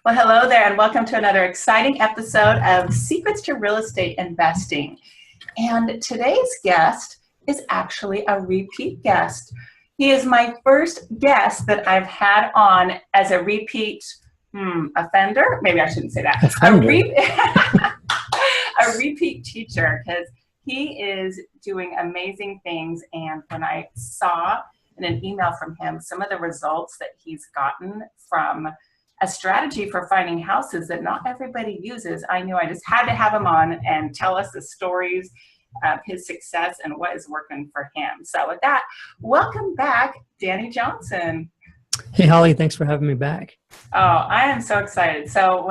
Well, hello there, and welcome to another exciting episode of Secrets to Real Estate Investing. And today's guest is actually a repeat guest. He is my first guest that I've had on as a repeat offender. Maybe I shouldn't say that. A repeat teacher, because he is doing amazing things. And when I saw in an email from him some of the results that he's gotten from a strategy for finding houses that not everybody uses, I knew I just had to have him on and tell us the stories of his success and what is working for him. So with that, welcome back, Danny Johnson. Hey, Holly, thanks for having me back. Oh, I am so excited. So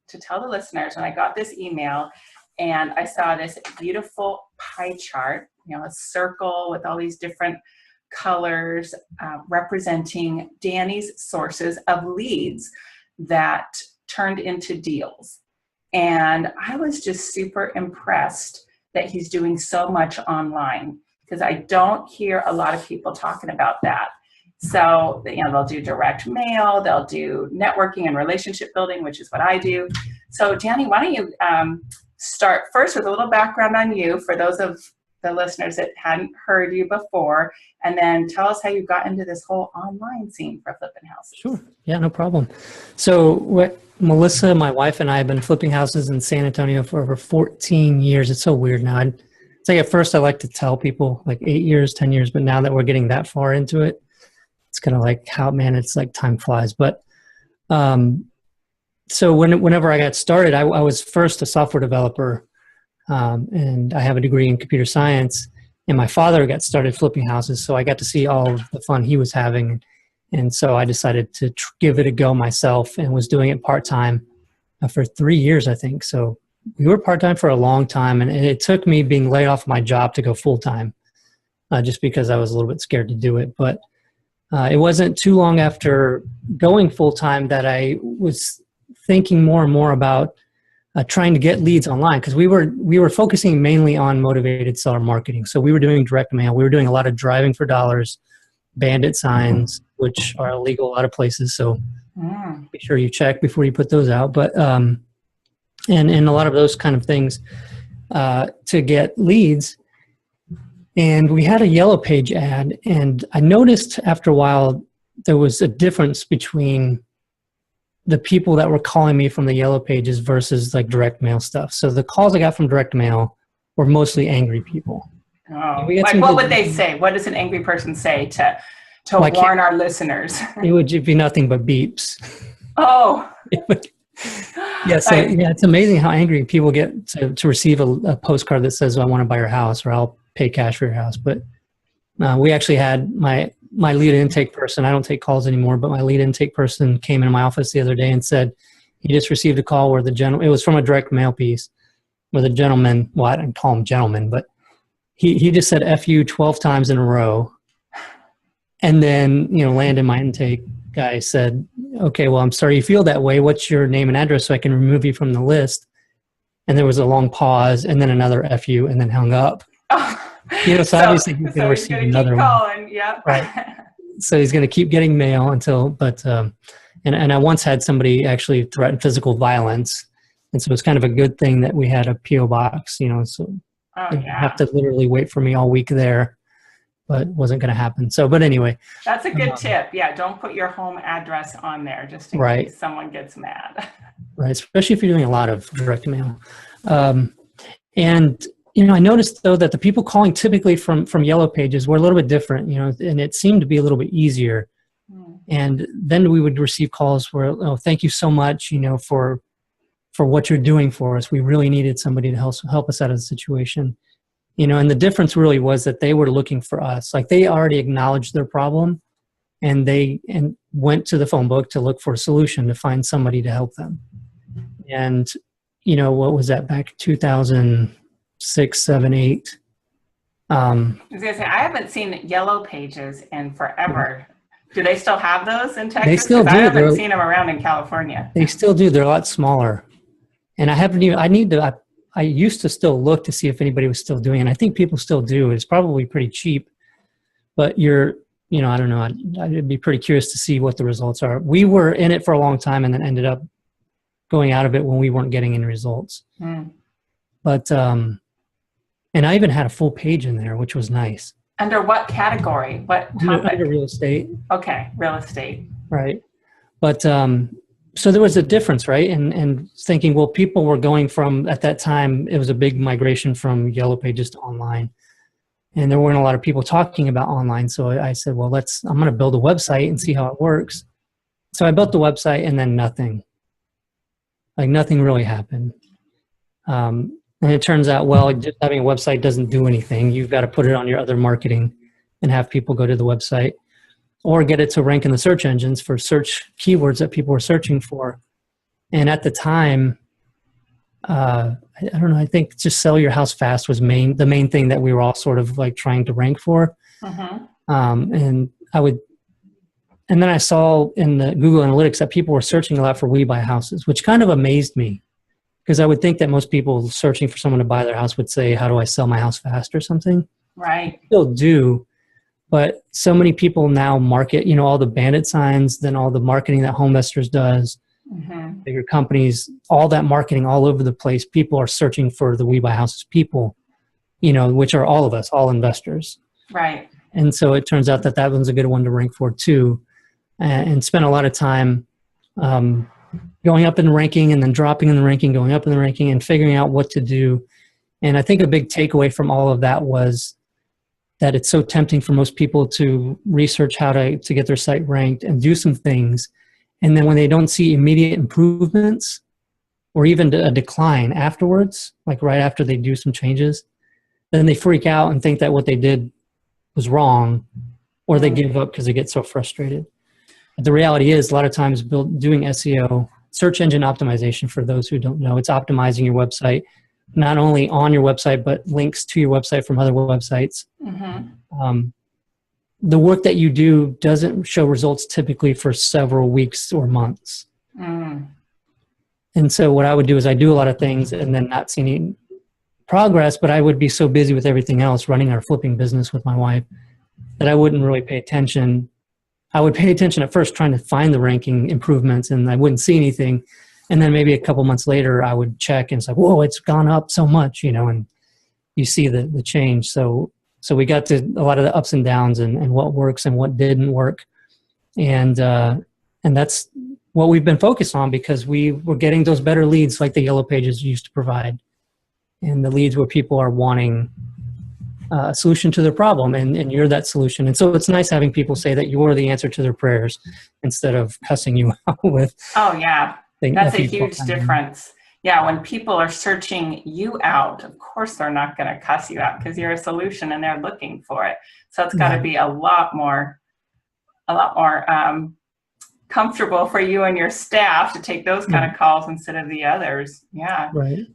to tell the listeners, when I got this email and I saw this beautiful pie chart, a circle with all these different colors representing Danny's sources of leads that turned into deals. And I was just super impressed that he's doing so much online, because I don't hear a lot of people talking about that. So, they'll do direct mail, they'll do networking and relationship building, which is what I do. So Danny, why don't you start first with a little background on you for those of the listeners that hadn't heard you before, and then tell us how you got into this whole online scene for flipping houses. Sure. Yeah, no problem. So Melissa, my wife, and I have been flipping houses in San Antonio for over 14 years. It's so weird now. I'd say at first I like to tell people like 8 years, 10 years, but now that we're getting that far into it, it's kind of like it's like time flies. But so whenever I got started, I was first a software developer. And I have a degree in computer science, and my father got started flipping houses, so I got to see all of the fun he was having. And so I decided to give it a go myself, and was doing it part-time for 3 years, I think. So we were part-time for a long time, and it took me being laid off my job to go full-time, just because I was a little bit scared to do it. But it wasn't too long after going full-time that I was thinking more and more about trying to get leads online, because we were focusing mainly on motivated seller marketing. So we were doing direct mail. We were doing a lot of driving for dollars, bandit signs, which are illegal a lot of places. So be sure you check before you put those out. But and a lot of those kind of things to get leads. And we had a Yellow Page ad, and I noticed after a while there was a difference between the people that were calling me from the Yellow Pages versus like direct mail stuff. So the calls I got from direct mail were mostly angry people. Oh, like what would they say? What does an angry person say to warn our listeners? It would be nothing but beeps. Oh. It's amazing how angry people get to receive a postcard that says, I want to buy your house, or I'll pay cash for your house. But we actually had my lead intake person, I don't take calls anymore, but my lead intake person came into my office the other day and said he just received a call where it was from a direct mail piece where the gentleman, well, I didn't call him gentleman, but he just said F you 12 times in a row. And then, Landon, my intake guy, said, okay, well, I'm sorry you feel that way. What's your name and address so I can remove you from the list? And there was a long pause and then another F you, and then hung up. Oh. So obviously he's going to receive another one. Yep. Right. So he's going to keep getting mail and I once had somebody actually threaten physical violence. And so it's kind of a good thing that we had a PO box, so you have to literally wait for me all week there, but it wasn't going to happen. So, but anyway. That's a good tip. Yeah. Don't put your home address on there just in case someone gets mad. Right. Especially if you're doing a lot of direct mail. I noticed, though, that the people calling typically from Yellow Pages were a little bit different, and it seemed to be a little bit easier. And then we would receive calls where, oh, thank you so much, for what you're doing for us. We really needed somebody to help us out of the situation. And the difference really was that they were looking for us. Like, they already acknowledged their problem, and went to the phone book to look for a solution, to find somebody to help them. And, what was that, back 2006, 7, 8. I was going to say, I haven't seen Yellow Pages in forever. Do they still have those in Texas? They still do. I haven't seen them around in California. They still do. They're a lot smaller. And I used to still look to see if anybody was still doing it. And I think people still do. It's probably pretty cheap. But I don't know. I'd be pretty curious to see what the results are. We were in it for a long time and then ended up going out of it when we weren't getting any results. But, and I even had a full page in there, which was nice. Under what category? What topic? Under real estate. Okay, real estate. Right. But so there was a difference, right? And thinking, well, people were going from, at that time, it was a big migration from Yellow Pages to online. And there weren't a lot of people talking about online. So I said, well, I'm going to build a website and see how it works. So I built the website and then nothing really happened. And it turns out, well, just having a website doesn't do anything. You've got to put it on your other marketing and have people go to the website or get it to rank in the search engines for search keywords that people were searching for. And at the time, I don't know, I think just sell your house fast was the main thing that we were all sort of like trying to rank for. And then I saw in the Google Analytics that people were searching a lot for We Buy Houses, which kind of amazed me because I would think that most people searching for someone to buy their house would say, how do I sell my house fast or something? Right. Still do. But so many people now market, all the bandit signs, then all the marketing that HomeVestors does, bigger companies, all that marketing all over the place. People are searching for the We Buy Houses people, which are all of us, all investors. Right. And so it turns out that one's a good one to rank for too, and spend a lot of time going up in the ranking and then dropping in the ranking, going up in the ranking and figuring out what to do. And I think a big takeaway from all of that was that it's so tempting for most people to research how to get their site ranked and do some things. And then when they don't see immediate improvements or even a decline afterwards, like right after they do some changes, then they freak out and think that what they did was wrong, or they give up because they get so frustrated. But the reality is a lot of times doing SEO, search engine optimization, for those who don't know, it's optimizing your website, not only on your website, but links to your website from other websites. The work that you do doesn't show results typically for several weeks or months. And so what I would do is I do a lot of things and then not see any progress, but I would be so busy with everything else, running our flipping business with my wife, that I wouldn't really pay attention. I would pay attention at first trying to find the ranking improvements and I wouldn't see anything. And then maybe a couple months later, I would check and it's like, whoa, it's gone up so much, and you see the change. So we got to a lot of the ups and downs and what works and what didn't work. And that's what we've been focused on because we were getting those better leads like the Yellow Pages used to provide. And the leads where people are wanting a solution to their problem and you're that solution. And so it's nice having people say that you're the answer to their prayers instead of cussing you out with. Oh, yeah. That's a huge difference. Yeah, when people are searching you out, of course they're not going to cuss you out because you're a solution and they're looking for it. So it's got to be a lot more comfortable for you and your staff to take those kind of calls instead of the others. Yeah. Right.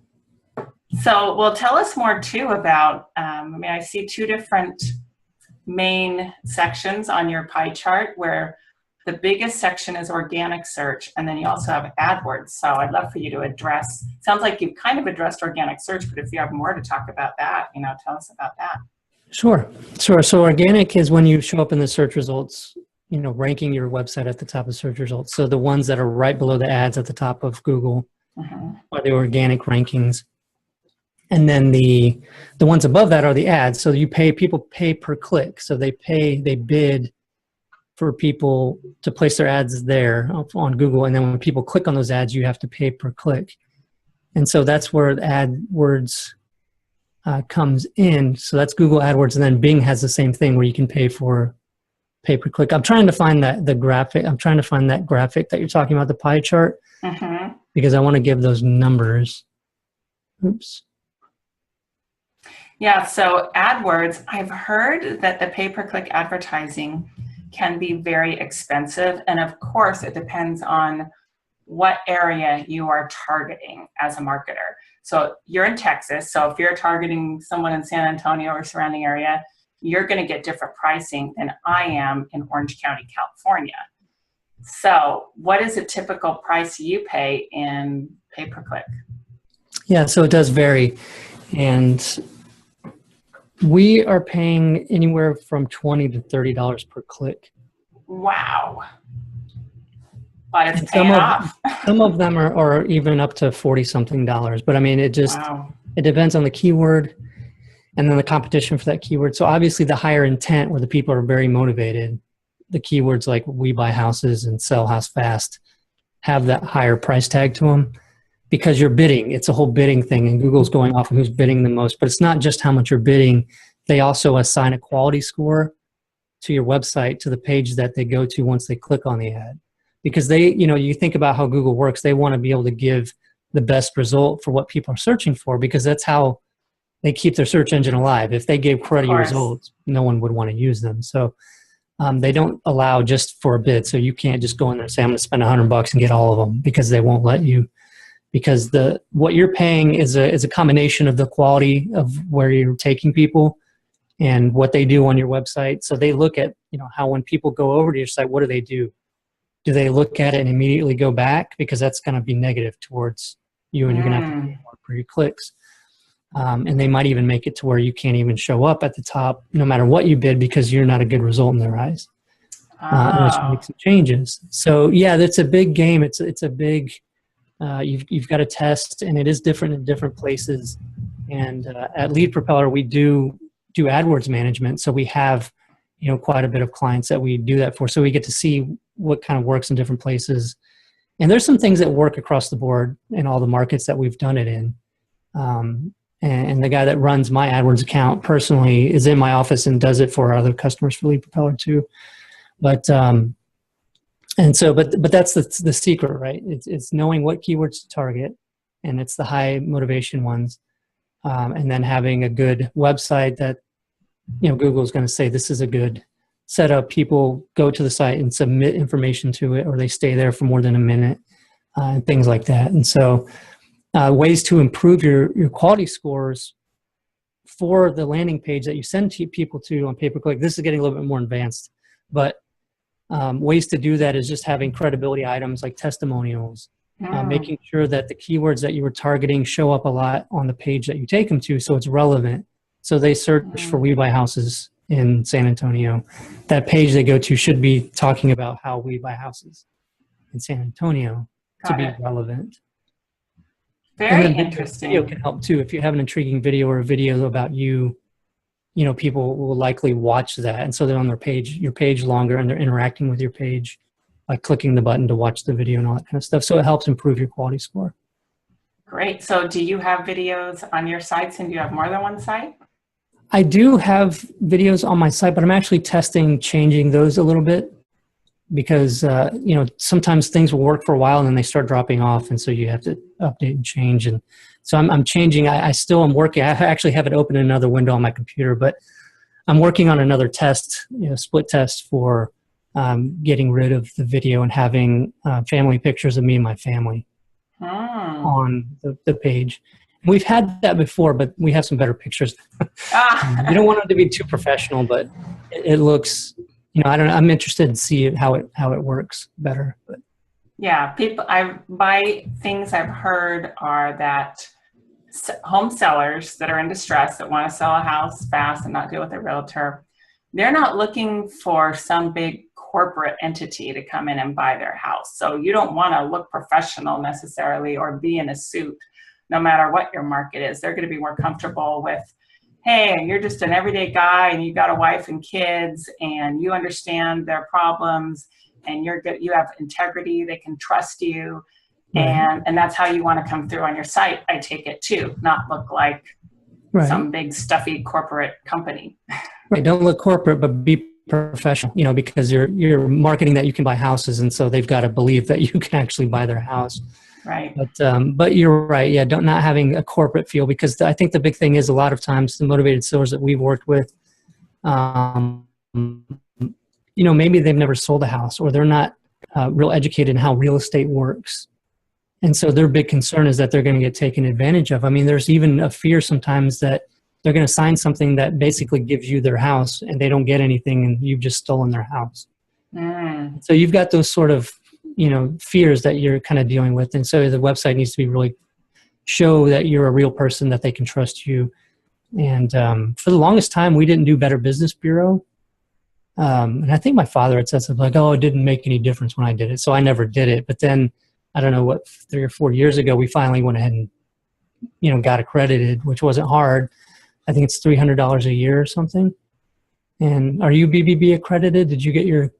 So, well, tell us more too about, I see two different main sections on your pie chart where the biggest section is organic search, and then you also have AdWords. So I'd love for you to address, sounds like you've kind of addressed organic search, but if you have more to talk about that, tell us about that. Sure. So organic is when you show up in the search results, ranking your website at the top of search results. So the ones that are right below the ads at the top of Google are the organic rankings. And then the ones above that are the ads. So people pay per click. So they bid for people to place their ads there on Google. And then when people click on those ads, you have to pay per click. And so that's where AdWords comes in. So that's Google AdWords. And then Bing has the same thing where you can pay per click. I'm trying to find the graphic. I'm trying to find that graphic that you're talking about, the pie chart, because I want to give those numbers. Oops. Yeah, so AdWords, I've heard that the pay-per-click advertising can be very expensive. And of course, it depends on what area you are targeting as a marketer. So you're in Texas. So if you're targeting someone in San Antonio or surrounding area, you're going to get different pricing than I am in Orange County, California. So what is a typical price you pay in pay-per-click? Yeah, so it does vary. And We are paying anywhere from $20 to $30 per click. Wow. But it's And paying off. some of them are even up to 40 something dollars. But I mean, it Wow. depends on the keyword and then the competition for that keyword. So obviously the higher intent where the people are very motivated, the keywords like we buy houses and sell house fast have that higher price tag to them because you're bidding. It's a whole bidding thing and Google's going off of who's bidding the most. But it's not just how much you're bidding. They also assign a quality score to your website, to the page that they go to once they click on the ad. Because they, you think about how Google works, they want to be able to give the best result for what people are searching for because that's how they keep their search engine alive. If they gave cruddy results, no one would want to use them. So they don't allow just for a bid. So you can't just go in there and say, I'm going to spend $100 and get all of them because they won't let you. Because what you're paying is a combination of the quality of where you're taking people and what they do on your website. So they look at, how when people go over to your site, what do? Do they look at it and immediately go back? Because that's going to be negative towards you and you're going to have to pay more for your clicks. And they might even make it to where you can't even show up at the top no matter what you bid because you're not a good result in their eyes. Unless you make some changes. So yeah, that's a big game. It's a big, you've got to test and it is different in different places. And at Lead Propeller, we do AdWords management. So we have, quite a bit of clients that we do that for. So we get to see what kind of works in different places. And there's some things that work across the board in all the markets that we've done it in. And the guy that runs my AdWords account personally is in my office and does it for other customers for Lead Propeller too. But that's the secret, right? It's knowing what keywords to target, and it's the high motivation ones, and then having a good website that Google's going to say this is a good setup. People go to the site and submit information to it, or they stay there for more than a minute, and things like that. And so, ways to improve your quality scores for the landing page that you send people to on pay-per-click. This is getting a little bit more advanced, but ways to do that is just having credibility items like testimonials, making sure that the keywords that you were targeting show up a lot on the page that you take them to, so it's relevant. So they search for We Buy Houses in San Antonio. That page they go to should be talking about how we buy houses in San Antonio to be relevant. Very interesting. Video can help too. If you have an intriguing video or a video about you, people will likely watch that. And so they're on your page longer, and they're interacting with your page by clicking the button to watch the video and all that kind of stuff. So it helps improve your quality score. Great. So do you have videos on your sites, and do you have more than one site? I do have videos on my site, but I'm actually testing changing those a little bit because, sometimes things will work for a while and then they start dropping off. And so you have to update and change. And so I'm changing. I still am working. I actually have it open in another window on my computer, but I'm working on another test, split test for getting rid of the video and having family pictures of me and my family on the page. We've had that before, but we have some better pictures. You don't want them to be too professional, but it looks, I don't know. I'm interested to see how it works better. But yeah, things I've heard are that home sellers that are in distress that want to sell a house fast and not deal with a realtor, they're not looking for some big corporate entity to come in and buy their house. So you don't want to look professional necessarily or be in a suit. No matter what your market is, they're going to be more comfortable with, hey, you're just an everyday guy and you got a wife and kids and you understand their problems and you have integrity, they can trust you. And that's how you want to come through on your site, I take it too, not look like some big stuffy corporate company. Right, don't look corporate, but be professional, because you're marketing that you can buy houses, and so they've got to believe that you can actually buy their house. Right. But you're right. Yeah. Not having a corporate feel, because I think the big thing is a lot of times the motivated sellers that we've worked with, maybe they've never sold a house, or they're not real educated in how real estate works. And so their big concern is that they're going to get taken advantage of. I mean, there's even a fear sometimes that they're going to sign something that basically gives you their house and they don't get anything and you've just stolen their house. So you've got those sort of fears that you're kind of dealing with. And so the website needs to be really show that you're a real person, that they can trust you. And for the longest time, we didn't do Better Business Bureau. And I think my father had said something like, oh, it didn't make any difference when I did it. So I never did it. But then, I don't know what, 3 or 4 years ago, we finally went ahead and, got accredited, which wasn't hard. I think it's $300 a year or something. And are you BBB accredited? Did you get your?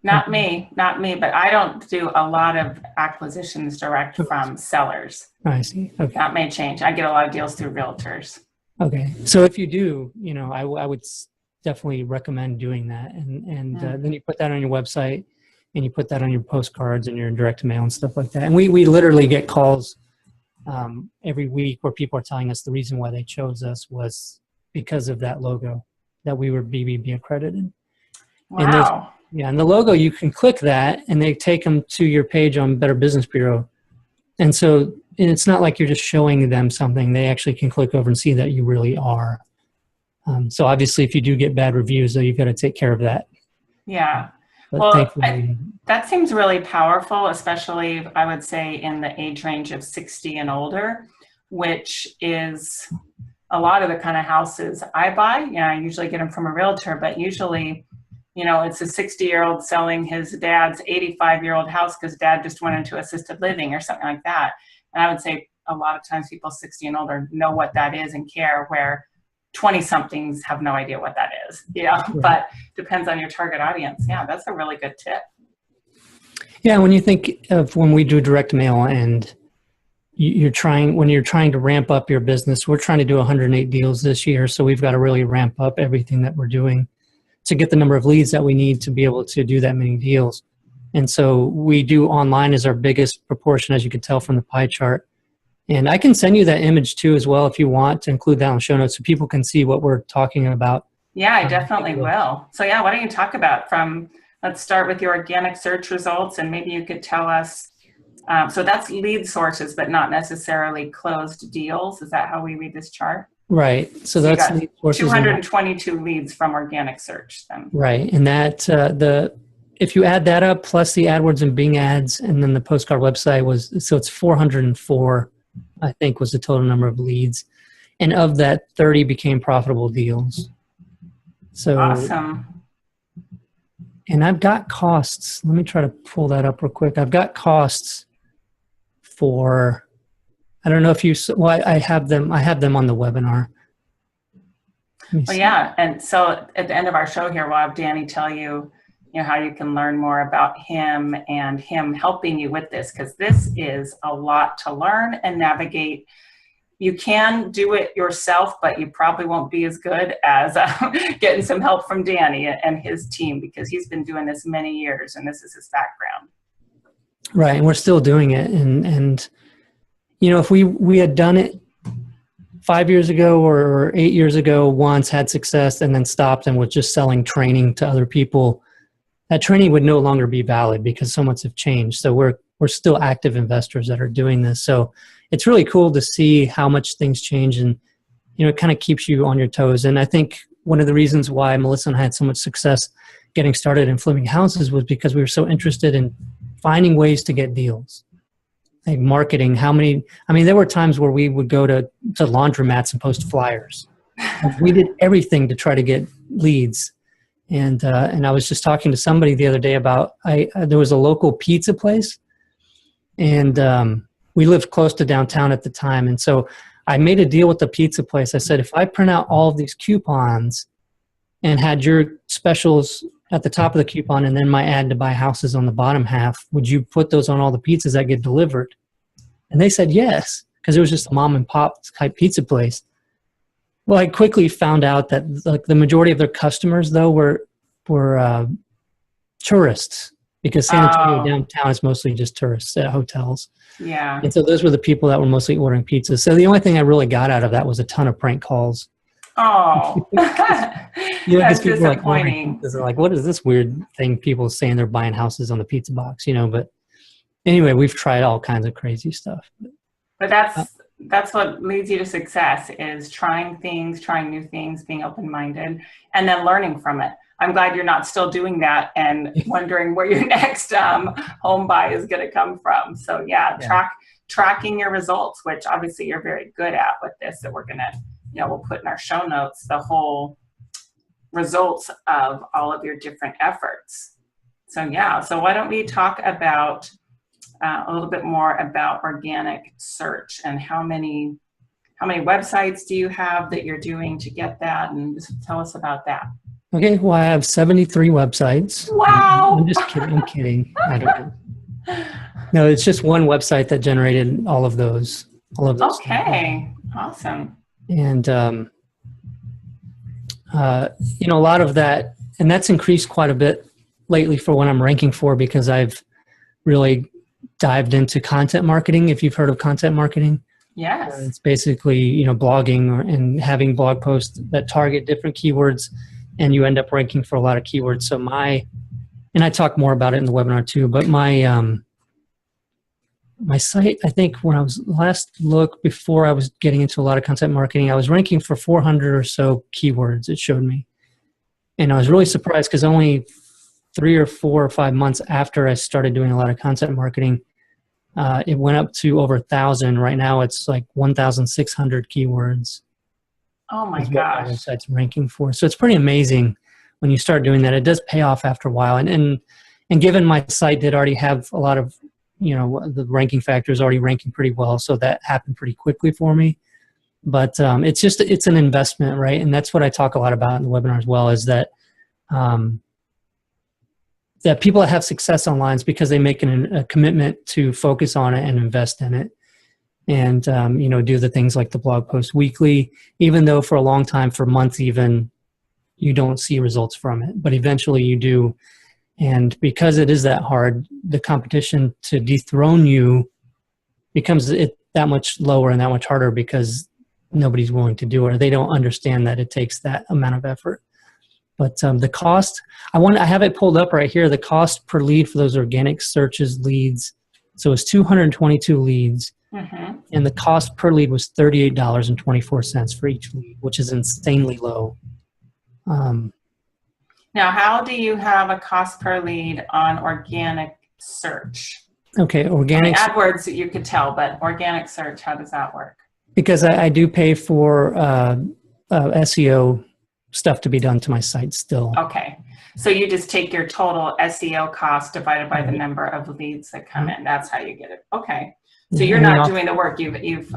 Not me, but I don't do a lot of acquisitions direct from sellers. I see. Okay. That may change. I get a lot of deals through realtors. Okay. So if you do, I would definitely recommend doing that. And then you put that on your website and you put that on your postcards and your direct mail and stuff like that. And we literally get calls every week where people are telling us the reason why they chose us was because of that logo, that we were BBB accredited. Wow. And the logo, you can click that and they take them to your page on Better Business Bureau. And so it's not like you're just showing them something. They actually can click over and see that you really are. So obviously, if you do get bad reviews, though, you've got to take care of that. Yeah. But well, that seems really powerful, especially, I would say, in the age range of 60 and older, which is a lot of the kind of houses I buy. I usually get them from a realtor, but usually, it's a 60-year-old selling his dad's 85-year-old house because dad just went into assisted living or something like that. And I would say a lot of times people 60 and older know what that is and care, where 20-somethings have no idea what that is, Right. But depends on your target audience. Yeah, that's a really good tip. Yeah, when you think of when we do direct mail and when you're trying to ramp up your business, we're trying to do 108 deals this year. So we've got to really ramp up everything that we're doing to get the number of leads that we need to be able to do that many deals. And so we do online as our biggest proportion, as you can tell from the pie chart. And I can send you that image too as well if you want to include that on show notes so people can see what we're talking about. Yeah, I definitely will. So yeah, why don't you talk about let's start with your organic search results, and maybe you could tell us, so that's lead sources, but not necessarily closed deals. Is that how we read this chart? Right. So that's 222 leads from organic search then. Right. And that if you add that up plus the AdWords and Bing ads and then the postcard website so it's 404, I think, was the total number of leads. And of that, 30 became profitable deals. So awesome. And I've got costs. Let me try to pull that up real quick. I've got costs for, I don't know if I have them on the webinar. Well, yeah. And so at the end of our show here, we'll have Danny tell you, how you can learn more about him and him helping you with this, because this is a lot to learn and navigate. You can do it yourself, but you probably won't be as good as getting some help from Danny and his team, because he's been doing this many years and this is his background. Right. And we're still doing it. And if we had done it 5 years ago or 8 years ago, once had success and then stopped and was just selling training to other people, that training would no longer be valid because so much have changed. So we're still active investors that are doing this. So it's really cool to see how much things change, and it kind of keeps you on your toes. And I think one of the reasons why Melissa and I had so much success getting started in flipping houses was because we were so interested in finding ways to get deals. Like marketing, there were times where we would go to laundromats and post flyers. We did everything to try to get leads. And I was just talking to somebody the other day about, there was a local pizza place, and we lived close to downtown at the time. And so I made a deal with the pizza place. I said, if I print out all of these coupons and had your specials at the top of the coupon and then my ad to buy houses on the bottom half, would you put those on all the pizzas that get delivered? And they said yes, because it was just a mom and pop type pizza place. Well, I quickly found out that the majority of their customers, though, were tourists, because San Antonio downtown is mostly just tourists at hotels. Yeah. And so those were the people that were mostly ordering pizzas. So the only thing I really got out of that was a ton of prank calls. Oh, that's disappointing. They're like, what is this weird thing people saying they're buying houses on the pizza box, But anyway, we've tried all kinds of crazy stuff. But that's what leads you to success, is trying new things, being open-minded, and then learning from it. I'm glad you're not still doing that and wondering where your next home buy is going to come from. So tracking your results, which obviously you're very good at with this, that we're going to we'll put in our show notes the whole results of all of your different efforts. So yeah, so why don't we talk about a little bit more about organic search and how many websites do you have that you're doing to get that, and just tell us about that. Okay, well, I have 73 websites. Wow. I'm just kidding. I'm kidding. I don't know. No, it's just one website that generated all of those. Okay, awesome. And a lot of that, and that's increased quite a bit lately for what I'm ranking for, because I've really dived into content marketing. If you've heard of content marketing. Yes. It's basically, blogging and having blog posts that target different keywords, and you end up ranking for a lot of keywords. So and I talk more about it in the webinar too, but my site, I think when I was last look before I was getting into a lot of content marketing, I was ranking for 400 or so keywords, it showed me. And I was really surprised because only 3 or 4 or 5 months after I started doing a lot of content marketing, it went up to over 1,000. Right now it's like 1,600 keywords. Oh my gosh. My website's ranking for. So it's pretty amazing when you start doing that. It does pay off after a while. And given my site did already have a lot of, the ranking factors already ranking pretty well, so that happened pretty quickly for me. But it's an investment, right? And that's what I talk a lot about in the webinar as well, is that that people that have success online is because they make a commitment to focus on it and invest in it. And, do the things like the blog post weekly, even though for a long time, for months even, you don't see results from it, but eventually you do. And because it is that hard, the competition to dethrone you becomes that much lower and that much harder, because nobody's willing to do it, or they don't understand that it takes that amount of effort. But the cost, I have it pulled up right here, the cost per lead for those organic searches leads. So it's 222 leads. Mm-hmm. And the cost per lead was $38.24 for each lead, which is insanely low. Now, how do you have a cost per lead on organic search? Okay, organic. AdWords, you could tell, but organic search, how does that work? Because I do pay for SEO stuff to be done to my site still. Okay, so you just take your total SEO cost divided by the number of leads that come in. That's how you get it. Okay. So you're not doing the work. You've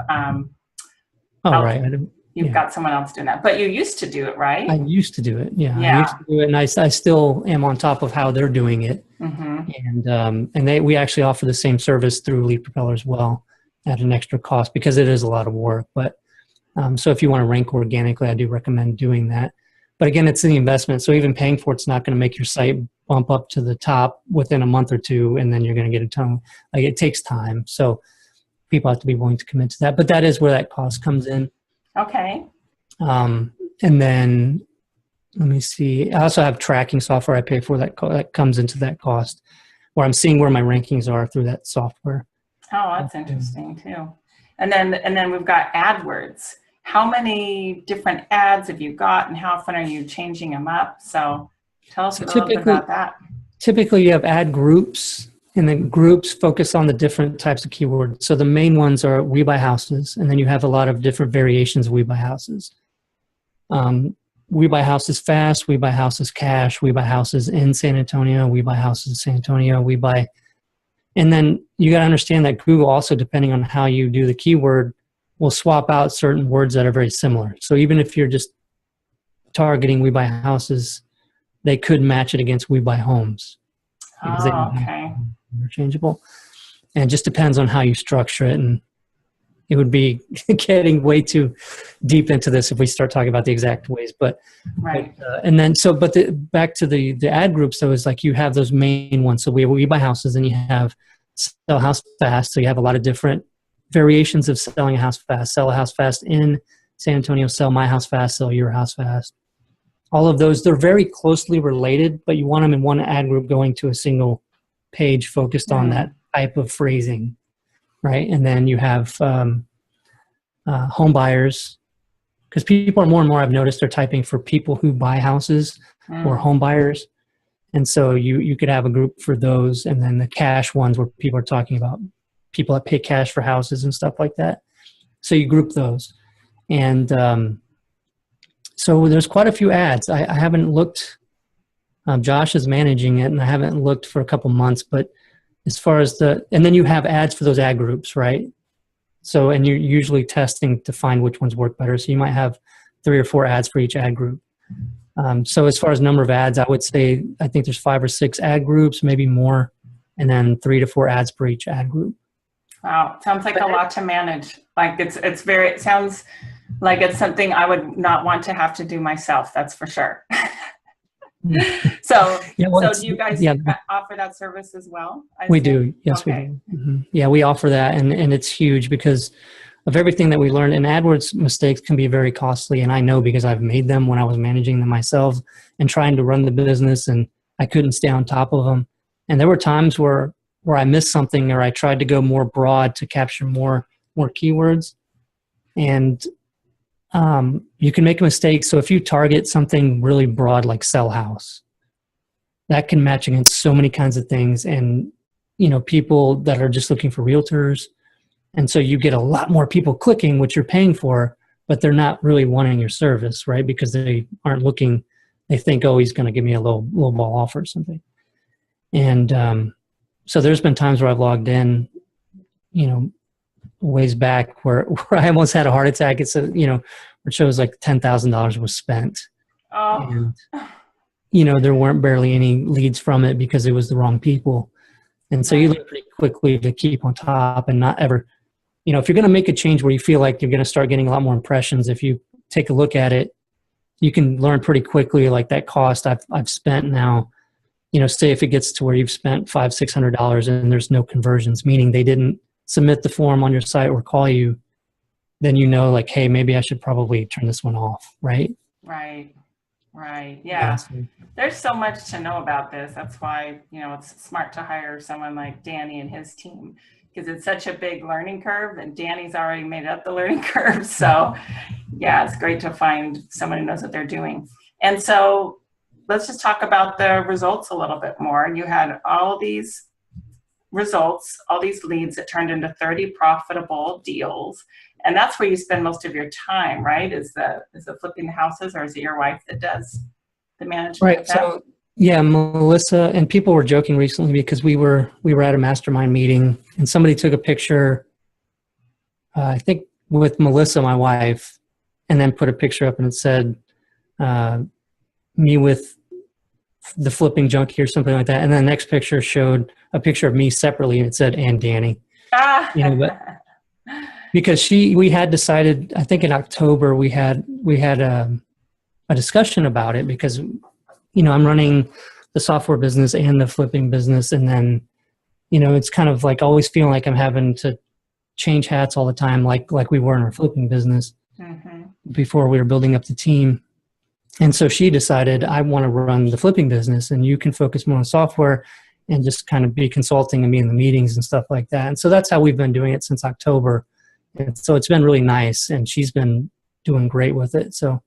got someone else doing that, but you used to do it, right? I used to do it. Yeah. I used to do it, and I still am on top of how they're doing it. Mm-hmm. And we actually offer the same service through Lead Propeller as well at an extra cost, because it is a lot of work. But so if you want to rank organically, I do recommend doing that. But again, it's the investment. So even paying for it's not going to make your site bump up to the top within a month or two, and then you're going to get a ton. Like, it takes time. So people have to be willing to commit to that. But that is where that cost comes in. Okay. And then let me see. I also have tracking software I pay for that comes into that cost, where I'm seeing where my rankings are through that software. Oh, that's interesting too. And then we've got AdWords. How many different ads have you got, and how often are you changing them up? So tell us a little bit about that. Typically, you have ad groups, and the groups focus on the different types of keywords. So the main ones are We Buy Houses, and then you have a lot of different variations of We Buy Houses. We Buy Houses Fast, We Buy Houses Cash, We Buy Houses in San Antonio, We Buy Houses in San Antonio, and then you got to understand that Google also, depending on how you do the keyword, will swap out certain words that are very similar. So even if you're just targeting We Buy Houses, they could match it against We Buy Homes. Okay. Interchangeable. And it just depends on how you structure it. And it would be getting way too deep into this if we start talking about the exact ways. But right. Back to the ad groups, though, is like you have those main ones. So we buy houses, and you have Sell House Fast. So you have a lot of different variations of selling a house fast. Sell a house fast in San Antonio, sell my house fast, sell your house fast. All of those, they're very closely related, but you want them in one ad group going to a single page focused on that type of phrasing, right? And then you have home buyers, because people are more and more, I've noticed, they're typing for people who buy houses or home buyers. And so you could have a group for those, and then the cash ones where people are talking about people that pay cash for houses and stuff like that. So you group those. And So there's quite a few ads. I haven't looked. Josh is managing it, and I haven't looked for a couple months. But as far as and then you have ads for those ad groups, right? So, and you're usually testing to find which ones work better. So you might have 3 or 4 ads for each ad group. So as far as number of ads, I would say I think there's 5 or 6 ad groups, maybe more, and then 3 to 4 ads per each ad group. Wow, sounds like a lot to manage. Like it sounds like it's something I would not want to have to do myself. That's for sure. So do you guys offer that service as well? We do. Yes, okay. We do. Mm-hmm. Yeah, we offer that, and it's huge because of everything that we learned. And AdWords mistakes can be very costly, and I know because I've made them when I was managing them myself and trying to run the business, and I couldn't stay on top of them. And there were times where I missed something, or I tried to go more broad to capture more keywords, and you can make a mistake. So if you target something really broad like sell house, that can match against so many kinds of things, and people that are just looking for realtors. And so you get a lot more people clicking, which you're paying for, but they're not really wanting your service, right? Because they aren't looking, they think, oh, he's going to give me a low ball offer or something. And so there's been times where I've logged in, ways back where I almost had a heart attack. It's it shows like $10,000 was spent. Oh. And, there weren't barely any leads from it because it was the wrong people. And so you learn pretty quickly to keep on top and not ever, if you're going to make a change where you feel like you're going to start getting a lot more impressions, if you take a look at it, you can learn pretty quickly, like that cost I've spent now, say if it gets to where you've spent $500-$600 and there's no conversions, meaning they didn't submit the form on your site or call you, then like, hey, maybe I should probably turn this one off, right? Right. Yeah. There's so much to know about this. That's why, it's smart to hire someone like Danny and his team, because it's such a big learning curve, and Danny's already made up the learning curve. So yeah, it's great to find someone who knows what they're doing. And so let's just talk about the results a little bit more. You had all these results, all these leads that turned into 30 profitable deals. And that's where you spend most of your time, right? Is it flipping the houses, or is it your wife that does the management? Right. So yeah, Melissa, and people were joking recently because we were at a mastermind meeting and somebody took a picture, I think with Melissa, my wife, and then put a picture up and it said, me with the flipping junkie or something like that. And then the next picture showed a picture of me separately and it said, and Danny. But because we had decided, I think in October, we had a discussion about it because, I'm running the software business and the flipping business. And then, it's kind of like always feeling like I'm having to change hats all the time, like we were in our flipping business before we were building up the team. And so she decided, I want to run the flipping business and you can focus more on software and just kind of be consulting and be in the meetings and stuff like that. And so that's how we've been doing it since October. And so it's been really nice, and she's been doing great with it. So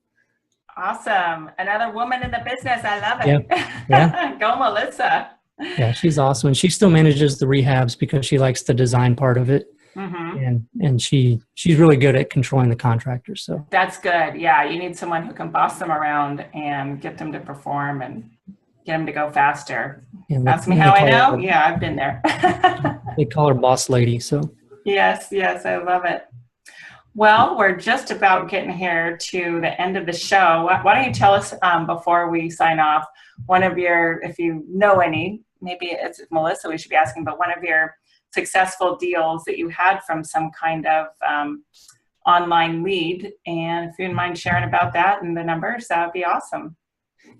awesome. Another woman in the business. I love it. Yeah. Go, Melissa. Yeah, she's awesome. And she still manages the rehabs because she likes the design part of it. And she's really good at controlling the contractors. So that's good. Yeah, you need someone who can boss them around and get them to perform and get them to go faster. Ask me how I know. Yeah, I've been there. They call her boss lady. So yes, I love it. Well, we're just about getting here to the end of the show. Why don't you tell us before we sign off, one of your, if you know any, maybe it's Melissa we should be asking, but one of your successful deals that you had from some kind of online lead. And if you wouldn't mind sharing about that and the numbers, that would be awesome.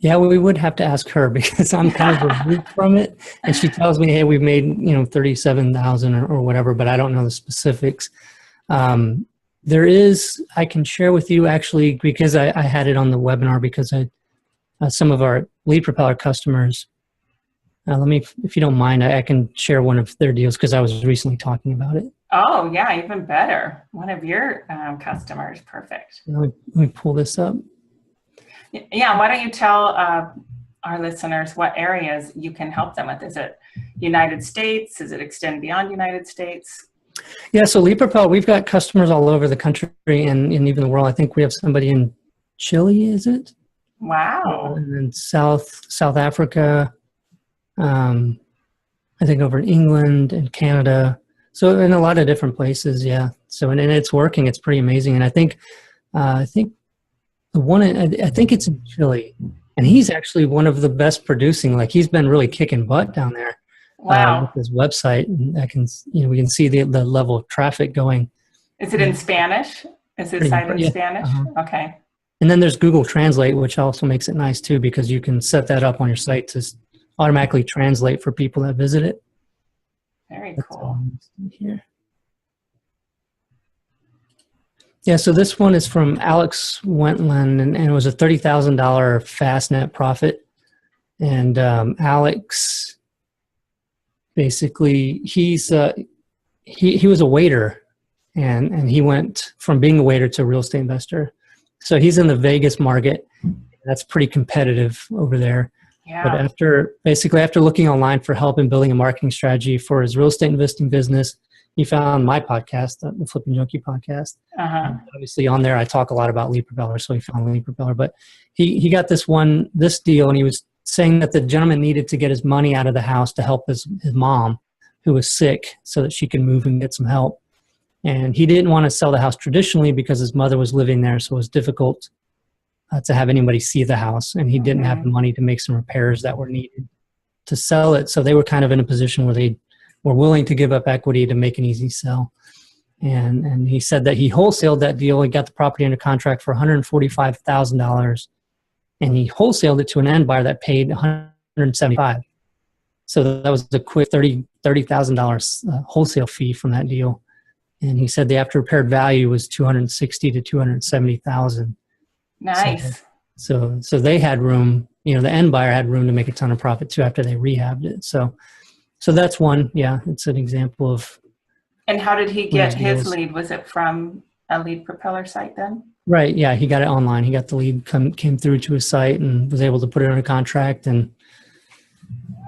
Yeah, we would have to ask her because I'm kind of removed from it. And she tells me, hey, we've made, 37,000 or whatever, but I don't know the specifics. There is, I can share with you actually, because I had it on the webinar because some of our Lead Propeller customers, let me, if you don't mind, I can share one of their deals because I was recently talking about it. Oh, yeah, even better. One of your customers. Perfect. Let me pull this up. Yeah, why don't you tell our listeners what areas you can help them with? Is it United States? Does it extend beyond United States? Yeah, so Lead Propel, we've got customers all over the country and even the world. I think we have somebody in Chile, is it? Wow. And then South Africa. I think over in England and Canada. So in a lot of different places, yeah. So and it's working. It's pretty amazing. And I think the one I think it's in Chile, and he's actually one of the best producing. Like he's been really kicking butt down there. Wow. With his website, and we can see the level of traffic going. Is it in Spanish? Is it site in Yeah. Spanish? Okay. And then there's Google Translate, which also makes it nice too, because you can set that up on your site to automatically translate for people that visit it. Very cool. Here. Yeah, so this one is from Alex Wentland, and it was a $30,000 fast net profit. And Alex, basically, he was a waiter, and he went from being a waiter to a real estate investor. So he's in the Vegas market. That's pretty competitive over there. Yeah. But after looking online for help in building a marketing strategy for his real estate investing business, he found my podcast, the Flipping Junkie podcast. Obviously on there, I talk a lot about Lead Propeller, so he found Lead Propeller. But he got this deal, and he was saying that the gentleman needed to get his money out of the house to help his mom, who was sick, so that she could move and get some help. And he didn't want to sell the house traditionally because his mother was living there, so it was difficult to have anybody see the house, and he didn't have the money to make some repairs that were needed to sell it. So they were kind of in a position where they were willing to give up equity to make an easy sell. And he said that he wholesaled that deal. He got the property under contract for $145,000, and he wholesaled it to an end buyer that paid $175,000. So that was a quick $30,000 wholesale fee from that deal. And he said the after repaired value was $260,000 to $270,000. Nice. So they had room, the end buyer had room to make a ton of profit too after they rehabbed it. So that's one. Yeah, it's an example of. And how did he get his lead? Was it from a Lead Propeller site then? Right. Yeah, he got it online. He got the lead, came through to his site, and was able to put it under contract. And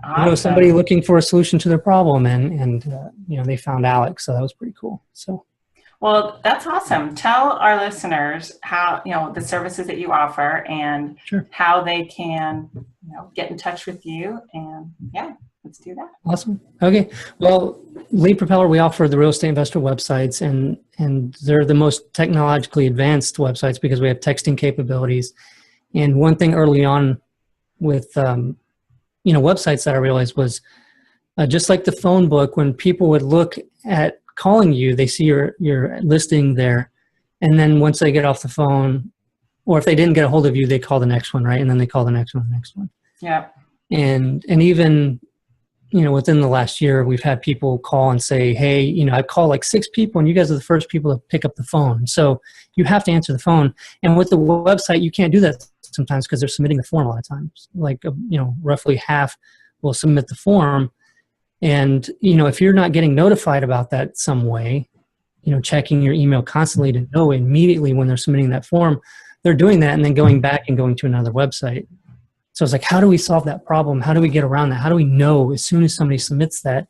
awesome. Somebody looking for a solution to their problem, and they found Alex. So that was pretty cool. So. Well, that's awesome. Tell our listeners how, the services that you offer and how they can, get in touch with you. And let's do that. Awesome. Okay. Well, Lead Propeller, we offer the real estate investor websites, and they're the most technologically advanced websites because we have texting capabilities. And one thing early on with, websites that I realized was just like the phone book, when people would look at calling you, they see your listing there, and then once they get off the phone, or if they didn't get a hold of you, they call the next one, right? And then they call the next one. Yeah. And even within the last year, we've had people call and say, hey, I call like 6 people, and you guys are the first people to pick up the phone, so you have to answer the phone. And with the website, you can't do that sometimes because they're submitting the form a lot of times. Like roughly half will submit the form. And, if you're not getting notified about that some way, checking your email constantly to know immediately when they're submitting that form, they're doing that and then going back and going to another website. So it's like, how do we solve that problem? How do we get around that? How do we know as soon as somebody submits that?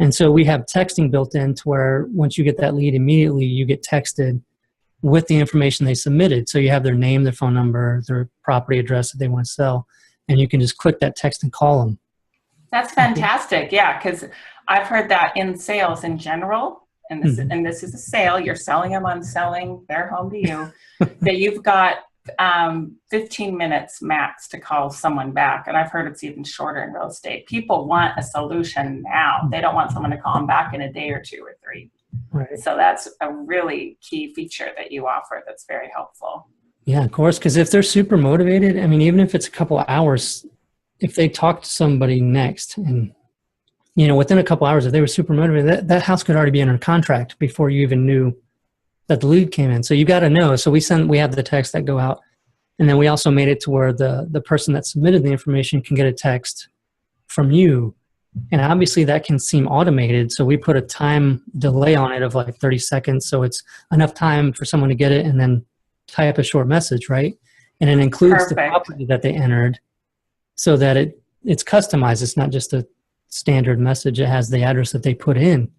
And so we have texting built in to where once you get that lead, immediately you get texted with the information they submitted. So you have their name, their phone number, their property address that they want to sell, and you can just click that text and call them. That's fantastic. Yeah, because I've heard that in sales in general, and this is a sale. You're selling them on selling their home to you. That you've got 15 minutes max to call someone back, and I've heard it's even shorter in real estate. People want a solution now. They don't want someone to call them back in a day or 2 or 3. Right. So that's a really key feature that you offer. That's very helpful. Yeah, of course. Because if they're super motivated, even if it's a couple of hours. If they talk to somebody next and, within a couple hours, if they were super motivated, that house could already be under contract before you even knew that the lead came in. So you got to know. So we have the text that go out, and then we also made it to where the person that submitted the information can get a text from you. And obviously that can seem automated. So we put a time delay on it of like 30 seconds. So it's enough time for someone to get it and then type a short message, right? And it includes the property that they entered, so that it's customized. It's not just a standard message. It has the address that they put in.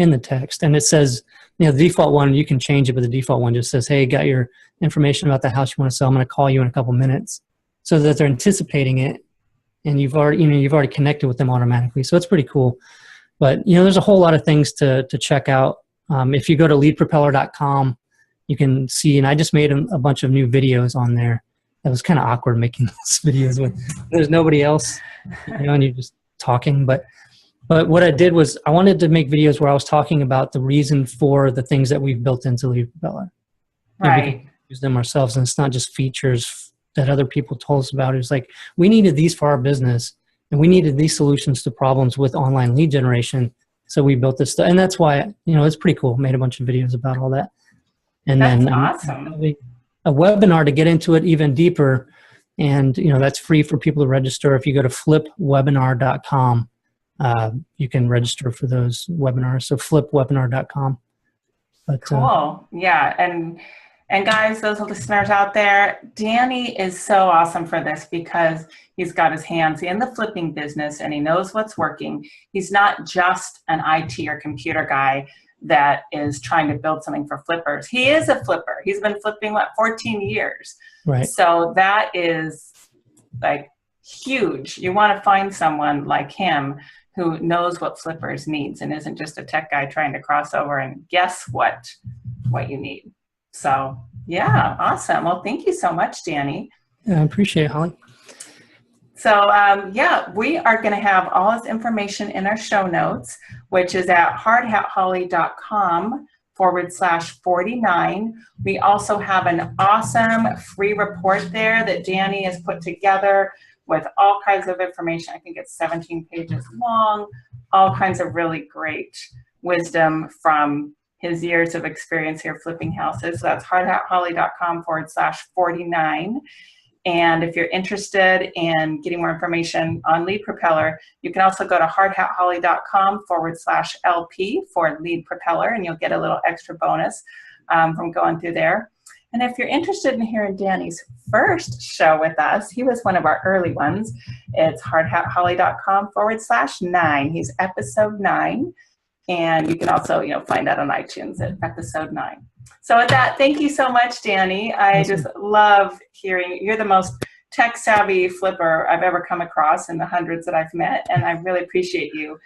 in the text. And it says, the default one, you can change it, but the default one just says, hey, got your information about the house you want to sell. I'm going to call you in a couple minutes, so that they're anticipating it. And you've already connected with them automatically. So it's pretty cool. But, there's a whole lot of things to check out. If you go to leadpropeller.com, you can see, and I just made a bunch of new videos on there. It was kind of awkward making those videos when there's nobody else, and you're just talking. But what I did was I wanted to make videos where I was talking about the reason for the things that we've built into Lead Propeller. Right. We can use them ourselves, and it's not just features that other people told us about. It's like, we needed these for our business, and we needed these solutions to problems with online lead generation. So we built this stuff. And that's why, it's pretty cool. Made a bunch of videos about all that. And that's then awesome. A webinar to get into it even deeper. And, that's free for people to register. If you go to flipwebinar.com, you can register for those webinars. So flipwebinar.com. But, cool. Yeah. And guys, those listeners out there, Danny is so awesome for this because he's got his hands in the flipping business and he knows what's working. He's not just an IT or computer guy that is trying to build something for flippers. He is a flipper. He's been flipping 14 years. Right. So that is like huge. You want to find someone like him who knows what flippers needs and isn't just a tech guy trying to cross over and guess what you need. So yeah, awesome. Well, thank you so much, Danny. Yeah, I appreciate it, Holly. So yeah, we are going to have all this information in our show notes, which is at hardhatholly.com/49. We also have an awesome free report there that Danny has put together with all kinds of information. I think it's 17 pages long, all kinds of really great wisdom from his years of experience here flipping houses. So that's hardhatholly.com/49. And if you're interested in getting more information on Lead Propeller, you can also go to hardhatholly.com/LP for Lead Propeller, and you'll get a little extra bonus from going through there. And if you're interested in hearing Danny's first show with us, he was one of our early ones. It's hardhatholly.com/9. He's episode 9. And you can also, find that on iTunes at episode 9. So with that, thank you so much, Danny. I just love hearing, you're the most tech savvy flipper I've ever come across in the hundreds that I've met. And I really appreciate you,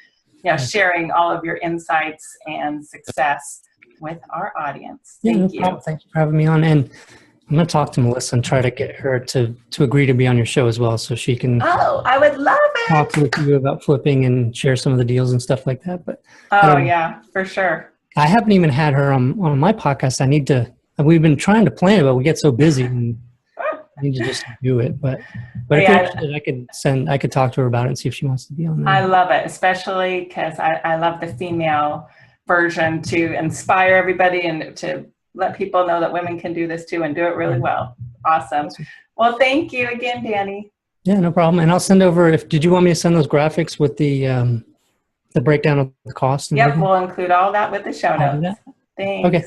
sharing all of your insights and success with our audience. Thank you. Problem. Thank you for having me on. And I'm going to talk to Melissa and try to get her to agree to be on your show as well, so she can. Oh, I would love it. Talk with you about flipping and share some of the deals and stuff like that. But yeah, for sure. I haven't even had her on my podcast. We've been trying to plan it, but we get so busy and I need to just do it. But if you're interested, I could talk to her about it and see if she wants to be on there. I love it, especially because I love the female version to inspire everybody and to let people know that women can do this too and do it really well. Awesome. Well, thank you again, Danny. Yeah, no problem. And I'll send over, did you want me to send those graphics with the breakdown of the cost? Yep, we'll include all that with the show notes. Thanks. Okay.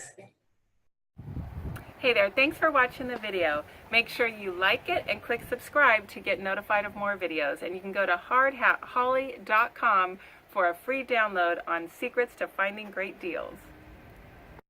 Hey there, thanks for watching the video. Make sure you like it and click subscribe to get notified of more videos. And you can go to hardhatholly.com for a free download on secrets to finding great deals.